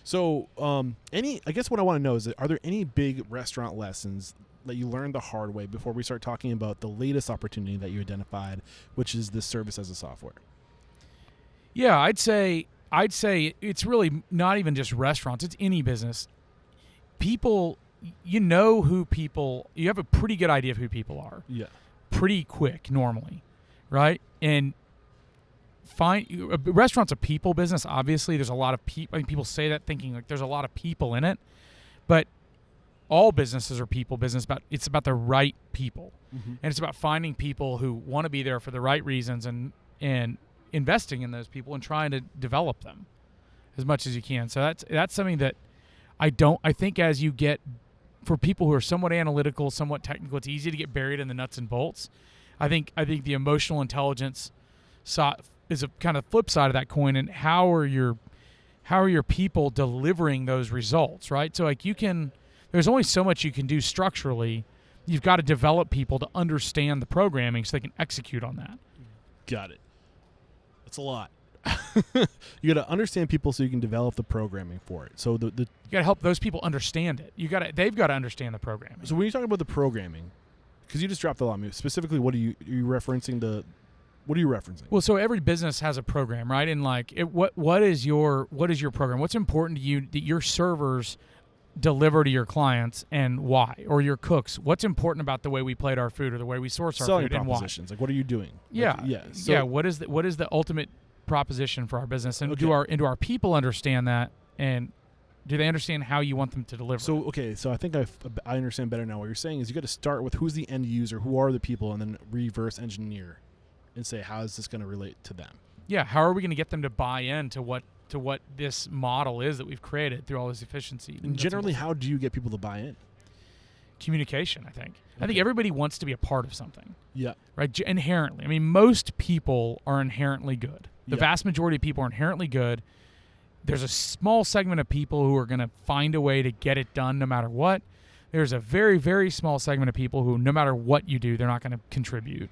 So, I guess what I want to know is, are there any big restaurant lessons that you learned the hard way before we start talking about the latest opportunity that you identified, which is this service as a software? Yeah, I'd say it's really not even just restaurants. It's any business. People, you have a pretty good idea of who people are. Yeah. Pretty quick normally, right? And restaurant's a people business. Obviously, there's a lot of people. I mean, people say that thinking like there's a lot of people in it, but all businesses are people business. It's about the right people, and it's about finding people who want to be there for the right reasons and investing in those people and trying to develop them as much as you can. So that's something that I think as you get, for people who are somewhat analytical, somewhat technical, it's easy to get buried in the nuts and bolts. I think the emotional intelligence is a kind of flip side of that coin, and how are your people delivering those results, right? So like there's only so much you can do structurally. You've got to develop people to understand the programming so they can execute on that. Got it. That's a lot. You got to understand people so you can develop the programming for it. So you got to help those people understand it. They've got to understand the programming. So when you talk about the programming, because you just dropped a lot, specifically, what are you referencing? What are you referencing? Well, so every business has a program, right? And like, what is your program? What's important to you that your servers deliver to your clients, and why? Or your cooks? What's important about the way we plate our food or the way we source our food, and why? Propositions. Like, what are you doing? Yeah, So, What is the ultimate proposition for our business, and do our people understand that, and do they understand how you want them to deliver? So so I think I understand better now. What you're saying is you got to start with who's the end user, who are the people, and then reverse engineer and say, how is this going to relate to them? Yeah, how are we going to get them to buy in to what this model is that we've created through all this efficiency? And generally, how do you get people to buy in? Communication, I think. Okay. I think everybody wants to be a part of something. Yeah. Right? Inherently. I mean, most people are inherently good. The vast majority of people are inherently good. There's a small segment of people who are going to find a way to get it done no matter what. There's a very, very small segment of people who, no matter what you do, they're not going to contribute.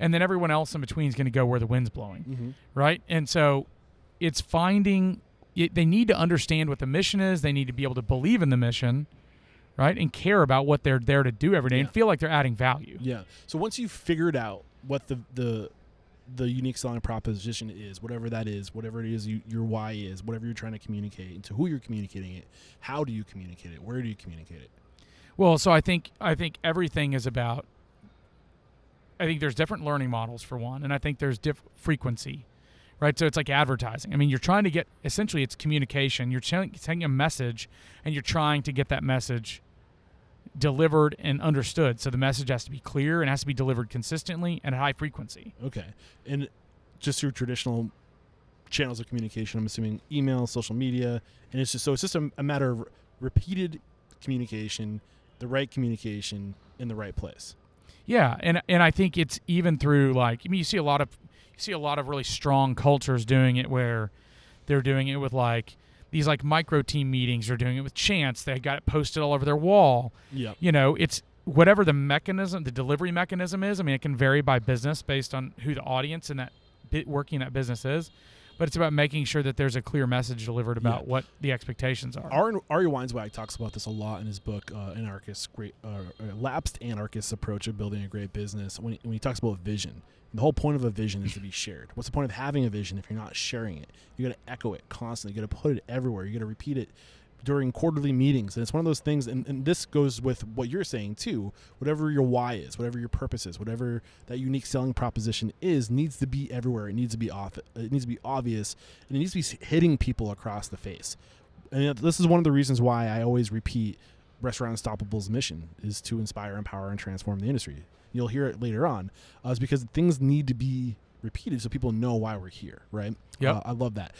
And then everyone else in between is going to go where the wind's blowing, right? And so it's finding they need to understand what the mission is. They need to be able to believe in the mission, right, and care about what they're there to do every day and feel like they're adding value. Yeah. So once you've figured out what the unique selling proposition is, whatever that is, whatever it is your why is, whatever you're trying to communicate, and to who you're communicating it, how do you communicate it? Where do you communicate it? Well, so I think everything is about. I think there's different learning models for one, and I think there's frequency, right? So it's like advertising. I mean, you're trying to get, essentially it's communication. You're sending a message, and you're trying to get that message delivered and understood. So the message has to be clear and has to be delivered consistently and at high frequency. Okay. And just your traditional channels of communication, I'm assuming email, social media, and it's just a matter of repeated communication, the right communication in the right place. Yeah, and I think it's even through, like, I mean, you see a lot of really strong cultures doing it, where they're doing it with like these like micro team meetings, or doing it with chants. They got it posted all over their wall. Yeah, it's whatever the mechanism, the delivery mechanism is. I mean, it can vary by business based on who the audience in that working that business is. But it's about making sure that there's a clear message delivered about what the expectations are. Arroyo Winstanley talks about this a lot in his book, Lapsed Anarchist's Approach of Building a Great Business, when he talks about vision. The whole point of a vision is to be shared. What's the point of having a vision if you're not sharing it? You got to echo it constantly. You got to put it everywhere. You got to repeat it during quarterly meetings. And it's one of those things, and this goes with what you're saying too. Whatever your why is, whatever your purpose is, whatever that unique selling proposition is, needs to be everywhere. It needs to be it needs to be obvious, and it needs to be hitting people across the face. And this is one of the reasons why I always repeat Restaurant Unstoppable's mission is to inspire, empower, and transform the industry. You'll hear it later on. It's because things need to be repeated so people know why we're here, right? Yeah, I love that.